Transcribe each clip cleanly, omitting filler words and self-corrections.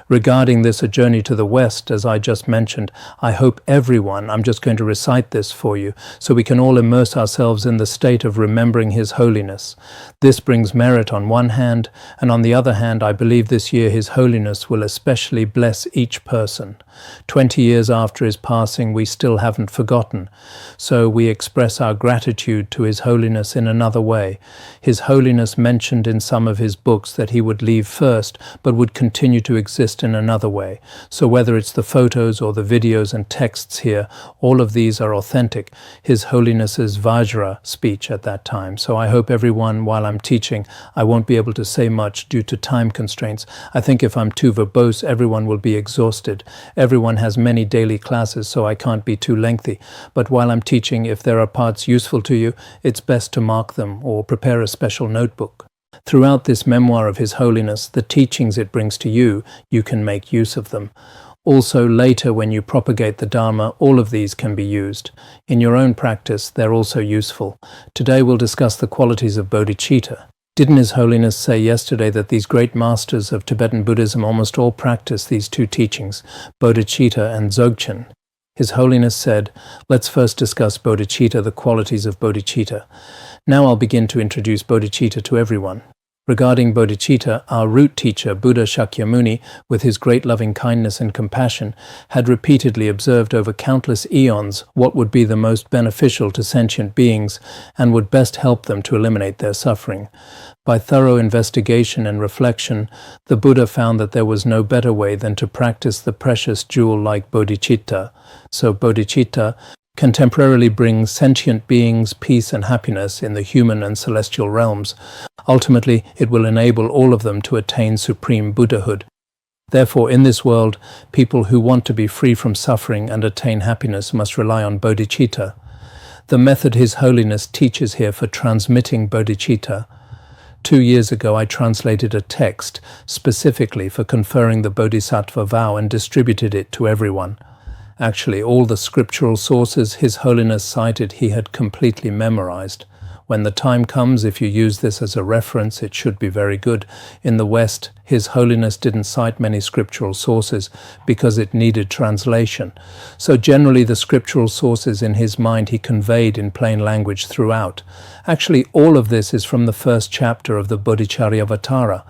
Regarding this, a journey to the West, as I just mentioned, I hope everyone, I'm just going to recite this for you, so we can all immerse ourselves in the state of remembering His Holiness. This brings merit on one hand, and on the other hand, I believe this year His Holiness will especially bless each person. 20 years after his passing, we still haven't forgotten, so we express our gratitude to His Holiness in another way. His Holiness mentioned in some of his books that he would leave first, but would continue to exist in another way. So whether it's the photos or the videos and texts here, all of these are authentic. His Holiness's Vajra speech at that time. So I hope everyone, while I'm teaching, I won't be able to say much due to time constraints. I think if I'm too verbose, everyone will be exhausted. Everyone has many daily classes, so I can't be too lengthy. But while I'm teaching, if there are parts useful to you, it's best to mark them or prepare a special notebook. Throughout this memoir of His Holiness, the teachings it brings to you, you can make use of them. Also, later when you propagate the Dharma, all of these can be used. In your own practice, they're also useful. Today we'll discuss the qualities of bodhicitta. Didn't His Holiness say yesterday that these great masters of Tibetan Buddhism almost all practice these two teachings, bodhicitta and dzogchen? His Holiness said, let's first discuss bodhicitta, the qualities of bodhicitta. Now I'll begin to introduce bodhicitta to everyone. Regarding bodhicitta, our root teacher, Buddha Shakyamuni, with his great loving kindness and compassion, had repeatedly observed over countless eons what would be the most beneficial to sentient beings and would best help them to eliminate their suffering. By thorough investigation and reflection, the Buddha found that there was no better way than to practice the precious jewel like bodhicitta. So bodhicitta can temporarily bring sentient beings peace and happiness in the human and celestial realms. Ultimately, it will enable all of them to attain supreme Buddhahood. Therefore, in this world, people who want to be free from suffering and attain happiness must rely on bodhicitta. The method His Holiness teaches here for transmitting bodhicitta. 2 years ago, I translated a text specifically for conferring the bodhisattva vow and distributed it to everyone. Actually, all the scriptural sources His Holiness cited he had completely memorized. When the time comes, if you use this as a reference, it should be very good. In the West, His Holiness didn't cite many scriptural sources because it needed translation. So generally the scriptural sources in his mind he conveyed in plain language throughout. Actually, all of this is from the first chapter of the Bodhicharyavatara.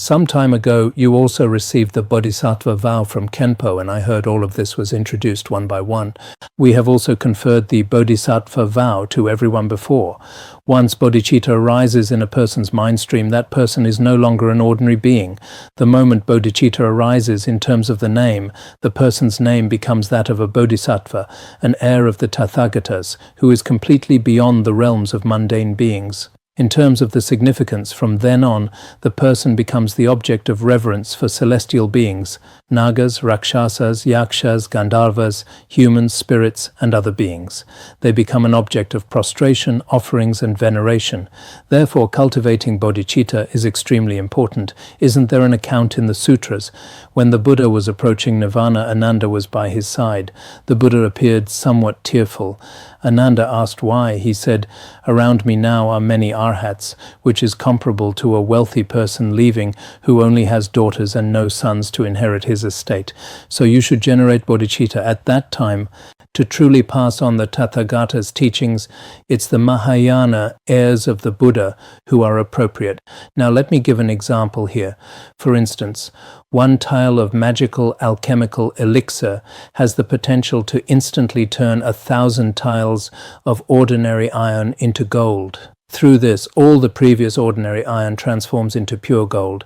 Some time ago, you also received the Bodhisattva vow from Khenpo, and I heard all of this was introduced one by one. We have also conferred the Bodhisattva vow to everyone before. Once bodhicitta arises in a person's mind stream, that person is no longer an ordinary being. The moment bodhicitta arises in terms of the name, the person's name becomes that of a bodhisattva, an heir of the Tathagatas, who is completely beyond the realms of mundane beings. In terms of the significance, from then on, the person becomes the object of reverence for celestial beings, nagas, rakshasas, yakshas, gandharvas, humans, spirits, and other beings. They become an object of prostration, offerings, and veneration. Therefore, cultivating bodhicitta is extremely important. Isn't there an account in the sutras? When the Buddha was approaching nirvana, Ananda was by his side. The Buddha appeared somewhat tearful. Ananda asked why. He said, "Around me now are many arhats, which is comparable to a wealthy person leaving who only has daughters and no sons to inherit his estate. So you should generate bodhicitta at that time to truly pass on the Tathagata's teachings. It's the Mahayana heirs of the Buddha who are appropriate." Now let me give an example here. For instance, one tile of magical alchemical elixir has the potential to instantly turn 1,000 tiles of ordinary iron into gold. Through this, all the previous ordinary iron transforms into pure gold.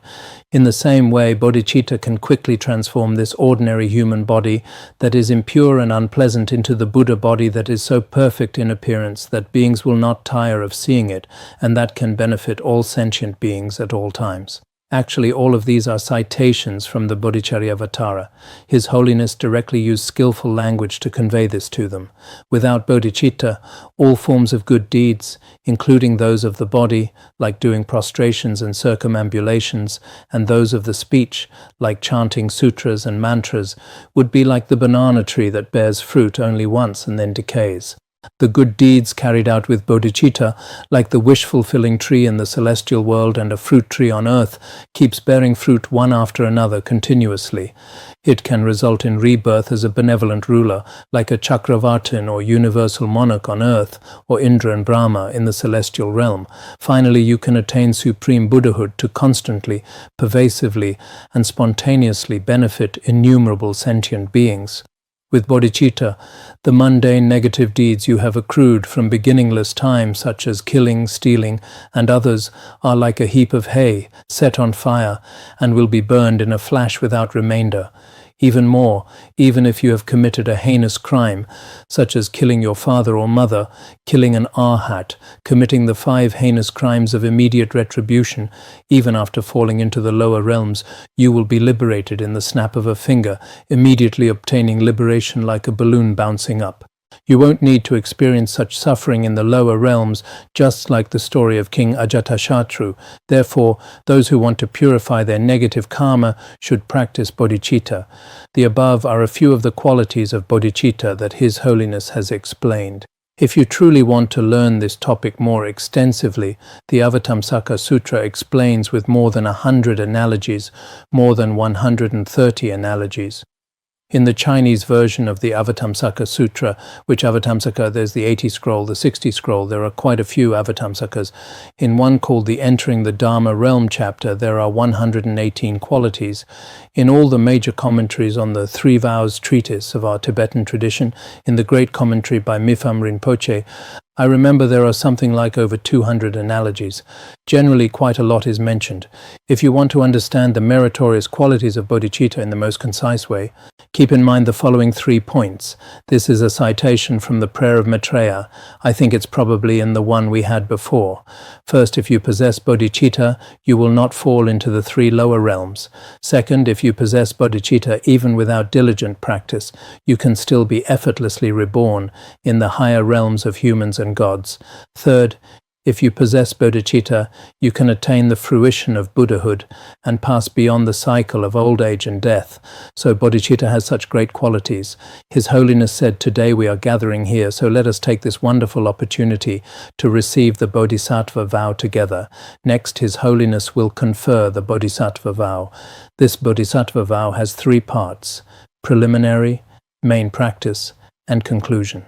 In the same way, bodhicitta can quickly transform this ordinary human body that is impure and unpleasant into the Buddha body that is so perfect in appearance that beings will not tire of seeing it, and that can benefit all sentient beings at all times. Actually, all of these are citations from the Bodhicharyavatara. His Holiness directly used skillful language to convey this to them. Without bodhicitta, all forms of good deeds, including those of the body, like doing prostrations and circumambulations, and those of the speech, like chanting sutras and mantras, would be like the banana tree that bears fruit only once and then decays. The good deeds carried out with bodhicitta, like the wish-fulfilling tree in the celestial world and a fruit tree on earth, keeps bearing fruit one after another continuously. It can result in rebirth as a benevolent ruler, like a Chakravartin or universal monarch on earth, or Indra and Brahma in the celestial realm. Finally, you can attain supreme Buddhahood to constantly, pervasively, and spontaneously benefit innumerable sentient beings. With bodhicitta, the mundane negative deeds you have accrued from beginningless time, such as killing, stealing, and others, are like a heap of hay set on fire and will be burned in a flash without remainder. Even more, even if you have committed a heinous crime, such as killing your father or mother, killing an arhat, committing the 5 heinous crimes of immediate retribution, even after falling into the lower realms, you will be liberated in the snap of a finger, immediately obtaining liberation like a balloon bouncing up. You won't need to experience such suffering in the lower realms, just like the story of King Ajatashatru. Therefore, those who want to purify their negative karma should practice bodhicitta. The above are a few of the qualities of bodhicitta that His Holiness has explained. If you truly want to learn this topic more extensively, the Avatamsaka Sutra explains with more than 100 analogies, more than 130 analogies. In the Chinese version of the Avatamsaka Sutra, which Avatamsaka, there's the 80 scroll, the 60 scroll, there are quite a few Avatamsakas. In one called the Entering the Dharma Realm chapter, there are 118 qualities. In all the major commentaries on the Three Vows treatise of our Tibetan tradition, in the great commentary by Mipham Rinpoche, I remember there are something like over 200 analogies. Generally, quite a lot is mentioned. If you want to understand the meritorious qualities of bodhicitta in the most concise way, keep in mind the following 3 points. This is a citation from the Prayer of Maitreya. I think it's probably in the one we had before. First, if you possess bodhicitta, you will not fall into the 3 lower realms. Second, if you possess bodhicitta even without diligent practice, you can still be effortlessly reborn in the higher realms of humans and gods. Third, if you possess bodhicitta, you can attain the fruition of Buddhahood and pass beyond the cycle of old age and death. So bodhicitta has such great qualities. His Holiness said, today we are gathering here, so let us take this wonderful opportunity to receive the Bodhisattva vow together. Next, His Holiness will confer the Bodhisattva vow. This Bodhisattva vow has 3 parts: preliminary, main practice, and conclusion.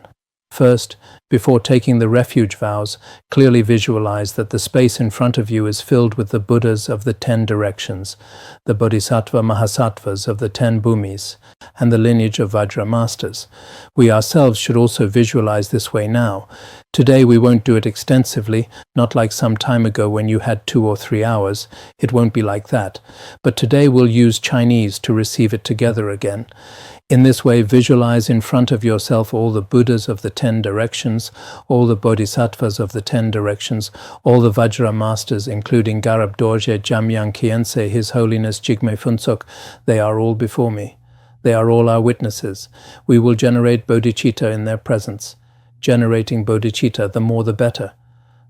First, before taking the refuge vows, clearly visualize that the space in front of you is filled with the Buddhas of the 10 directions, the Bodhisattva Mahasattvas of the 10 bhumis, and the lineage of Vajra Masters. We ourselves should also visualize this way now. Today we won't do it extensively, not like some time ago when you had 2 or 3 hours. It won't be like that. But today we'll use Chinese to receive it together again. In this way, visualize in front of yourself all the Buddhas of the 10 directions, all the Bodhisattvas of the 10 directions, all the Vajra Masters, including Garab Dorje, Jamyang Khyentse, His Holiness Jigme Phuntsok. They are all before me. They are all our witnesses. We will generate bodhicitta in their presence. Generating bodhicitta, the more the better.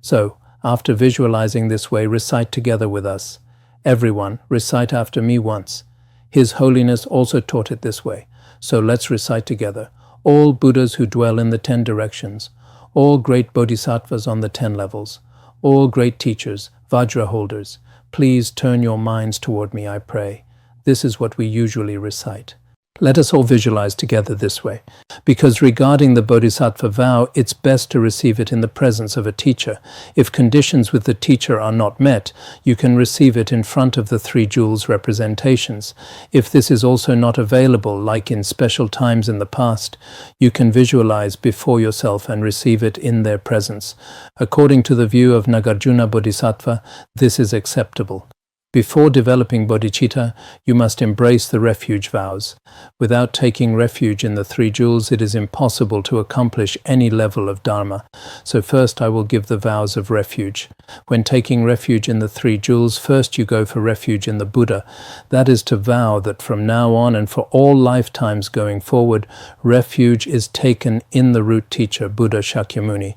So, after visualizing this way, recite together with us. Everyone, recite after me once. His Holiness also taught it this way. So let's recite together. All Buddhas who dwell in the 10 directions, all great bodhisattvas on the 10 levels, all great teachers, Vajra holders, please turn your minds toward me, I pray. This is what we usually recite. Let us all visualize together this way, because regarding the Bodhisattva vow, it's best to receive it in the presence of a teacher. If conditions with the teacher are not met, you can receive it in front of the 3 jewels representations. If this is also not available, like in special times in the past, you can visualize before yourself and receive it in their presence. According to the view of Nagarjuna Bodhisattva, this is acceptable. Before developing bodhicitta, you must embrace the refuge vows. Without taking refuge in the 3 jewels, it is impossible to accomplish any level of Dharma. So first I will give the vows of refuge. When taking refuge in the 3 jewels, first you go for refuge in the Buddha. That is to vow that from now on and for all lifetimes going forward, refuge is taken in the root teacher, Buddha Shakyamuni.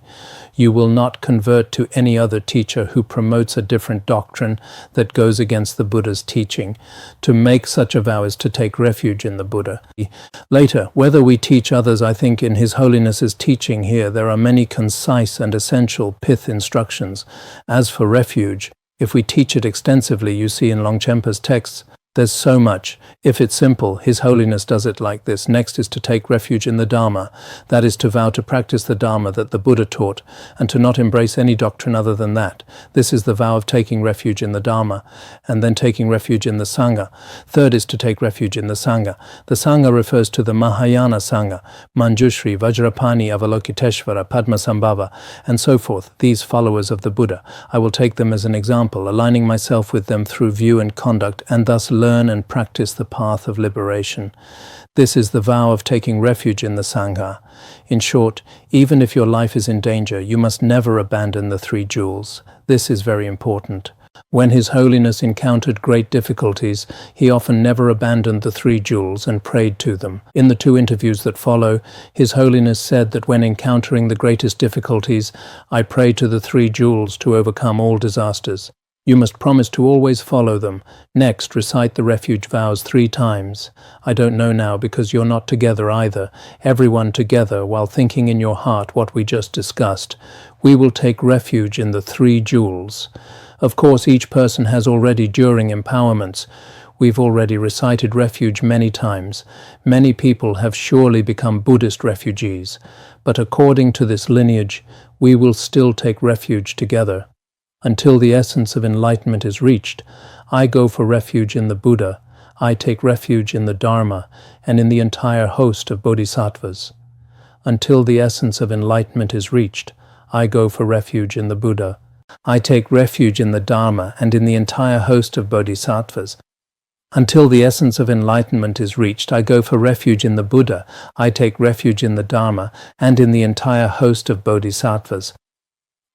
You will not convert to any other teacher who promotes a different doctrine that goes against the Buddha's teaching. To make such a vow is to take refuge in the Buddha. Later, whether we teach others, I think in His Holiness's teaching here, there are many concise and essential pith instructions. As for refuge, if we teach it extensively, you see in Longchenpa's texts, there's so much. If it's simple, His Holiness does it like this. Next is to take refuge in the Dharma. That is to vow to practice the Dharma that the Buddha taught, and to not embrace any doctrine other than that. This is the vow of taking refuge in the Dharma, and then taking refuge in the Sangha. Third is to take refuge in the Sangha. The Sangha refers to the Mahayana Sangha, Manjushri, Vajrapani, Avalokiteshvara, Padmasambhava, and so forth, these followers of the Buddha. I will take them as an example, aligning myself with them through view and conduct, and thus learn and practice the path of liberation. This is the vow of taking refuge in the Sangha. In short, even if your life is in danger, you must never abandon the three jewels. This is very important. When His Holiness encountered great difficulties, he often never abandoned the three jewels and prayed to them. In the two interviews that follow, His Holiness said that when encountering the greatest difficulties, I pray to the three jewels to overcome all disasters. You must promise to always follow them. Next, recite the refuge vows 3 times. I don't know now because you're not together either. Everyone together while thinking in your heart what we just discussed. We will take refuge in the three jewels. Of course, each person has already during empowerments. We've already recited refuge many times. Many people have surely become Buddhist refugees. But according to this lineage, we will still take refuge together. Until the essence of enlightenment is reached, I go for refuge in the Buddha, I take refuge in the Dharma, and in the entire host of bodhisattvas. Until the essence of enlightenment is reached, I go for refuge in the Buddha, I take refuge in the Dharma, and in the entire host of bodhisattvas. Until the essence of enlightenment is reached, I go for refuge in the Buddha, I take refuge in the Dharma, and in the entire host of bodhisattvas.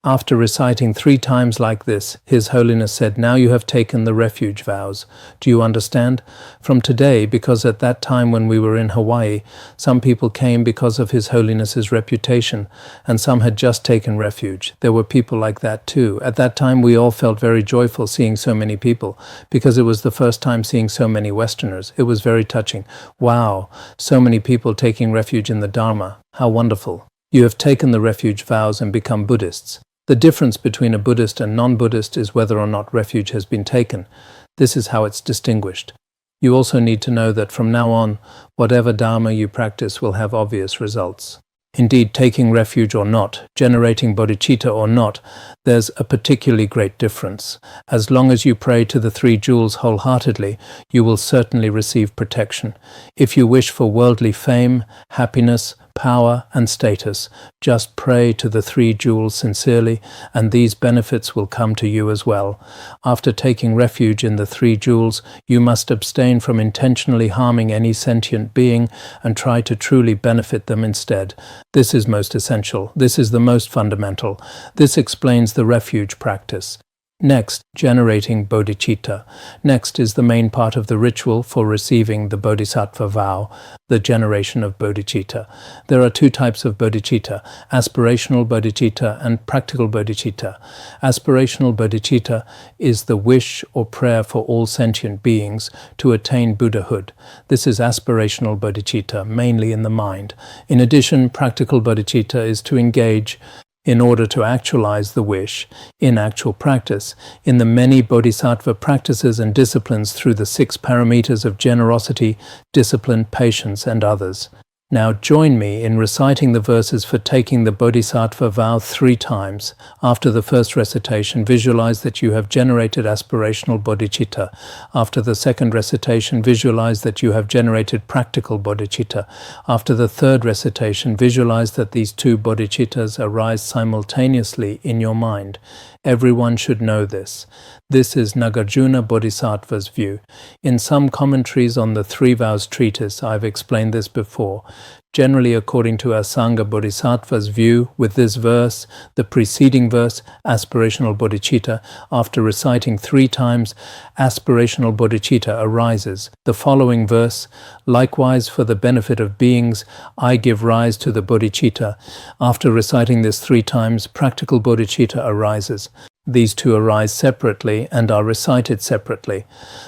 After reciting 3 times like this, His Holiness said, now you have taken the refuge vows. Do you understand? From today, because at that time when we were in Hawaii, some people came because of His Holiness's reputation, and some had just taken refuge. There were people like that too. At that time we all felt very joyful seeing so many people, because it was the first time seeing so many Westerners. It was very touching. Wow, so many people taking refuge in the Dharma. How wonderful. You have taken the refuge vows and become Buddhists. The difference between a Buddhist and non-Buddhist is whether or not refuge has been taken. This is how it's distinguished. You also need to know that from now on, whatever Dharma you practice will have obvious results. Indeed, taking refuge or not, generating bodhicitta or not, there's a particularly great difference. As long as you pray to the three jewels wholeheartedly, you will certainly receive protection. If you wish for worldly fame, happiness, power, and status, just pray to the three jewels sincerely, and these benefits will come to you as well. After taking refuge in the three jewels, you must abstain from intentionally harming any sentient being and try to truly benefit them instead. This is most essential. This is the most fundamental. This explains the refuge practice. Next, generating bodhicitta. Next is the main part of the ritual for receiving the bodhisattva vow, the generation of bodhicitta. There are 2 types of bodhicitta, aspirational bodhicitta and practical bodhicitta. Aspirational bodhicitta is the wish or prayer for all sentient beings to attain Buddhahood. This is aspirational bodhicitta, mainly in the mind. In addition, practical bodhicitta is to engage in order to actualize the wish, in actual practice, in the many bodhisattva practices and disciplines through the 6 parameters of generosity, discipline, patience, and others. Now join me in reciting the verses for taking the bodhisattva vow 3 times. After the first recitation, visualize that you have generated aspirational bodhicitta. After the second recitation, visualize that you have generated practical bodhicitta. After the third recitation, visualize that these 2 bodhicittas arise simultaneously in your mind. Everyone should know this. This is Nagarjuna Bodhisattva's view. In some commentaries on the 3 Vows treatise, I've explained this before. Generally, according to our Sangha Bodhisattva's view, with this verse, the preceding verse, aspirational bodhicitta, after reciting 3 times, aspirational bodhicitta arises. The following verse, likewise for the benefit of beings, I give rise to the bodhicitta. After reciting this 3 times, practical bodhicitta arises. These two arise separately and are recited separately.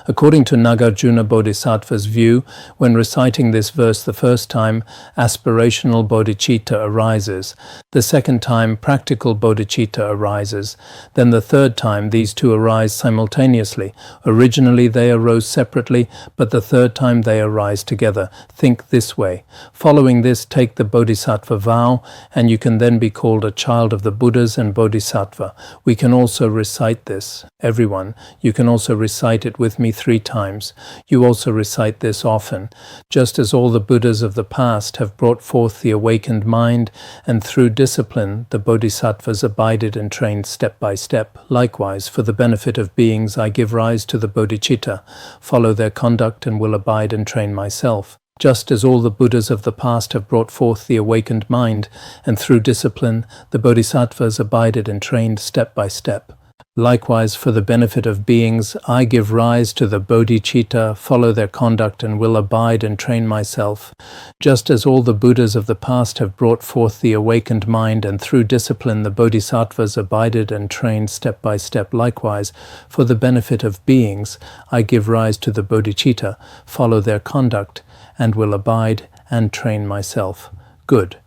According to Nagarjuna Bodhisattva's view, when reciting this verse the first time, aspirational bodhicitta arises. The second time, practical bodhicitta arises. Then the third time, these two arise simultaneously. Originally they arose separately, but the third time they arise together. Think this way. Following this, take the bodhisattva vow, and you can then be called a child of the Buddhas and Bodhisattva. We can also recite this. Everyone, you can also recite it with me 3 times. You also recite this often. Just as all the Buddhas of the past have brought forth the awakened mind, and through discipline the Bodhisattvas abided and trained step by step. Likewise, for the benefit of beings, I give rise to the bodhicitta, follow their conduct and will abide and train myself. Just as all the Buddhas of the past have brought forth the awakened mind, and through discipline the Bodhisattvas abided and trained step by step. Likewise, for the benefit of beings, I give rise to the bodhicitta, follow their conduct and will abide and train myself. Just as all the Buddhas of the past have brought forth the awakened mind, and through discipline the Bodhisattvas abided and trained step by step. Likewise, for the benefit of beings, I give rise to the bodhicitta, follow their conduct and will abide and train myself. Good.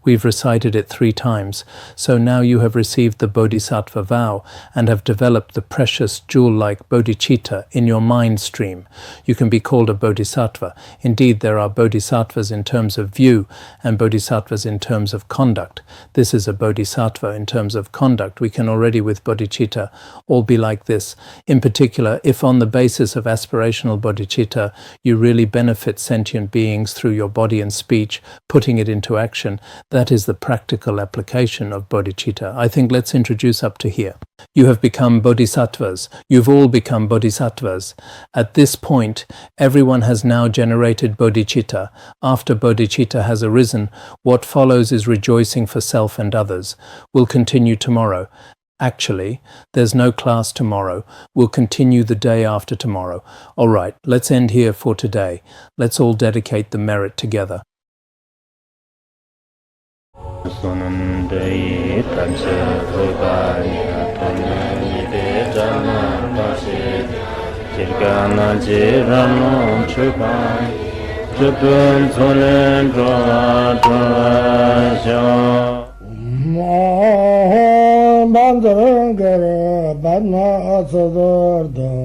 We've recited it 3 times, so now you have received the Bodhisattva vow and have developed the precious jewel-like bodhicitta in your mind stream. You can be called a bodhisattva. Indeed, there are bodhisattvas in terms of view and bodhisattvas in terms of conduct. This is a bodhisattva in terms of conduct. We can already with bodhicitta all be like this. In particular, if on the basis of aspirational bodhicitta you really benefit sentient beings through your body and speech, putting it into action, that is the practical application of bodhicitta. I think let's introduce up to here. You have become bodhisattvas. You've all become bodhisattvas. At this point, everyone has now generated bodhicitta. After bodhicitta has arisen, what follows is rejoicing for self and others. We'll continue tomorrow. Actually, there's no class tomorrow. We'll continue the day after tomorrow. All right, let's end here for today. Let's all dedicate the merit together. Sonandai Tanche Rogaya Tonani Dharma Pasi Jirgana Jirano Chukai Chupun Solen Droa Droa Bandangara Badma Sodargye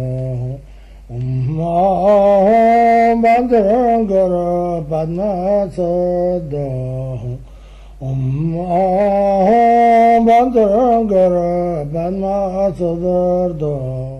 Bandangara Badma Sodargye Bandangara Badma Sodargye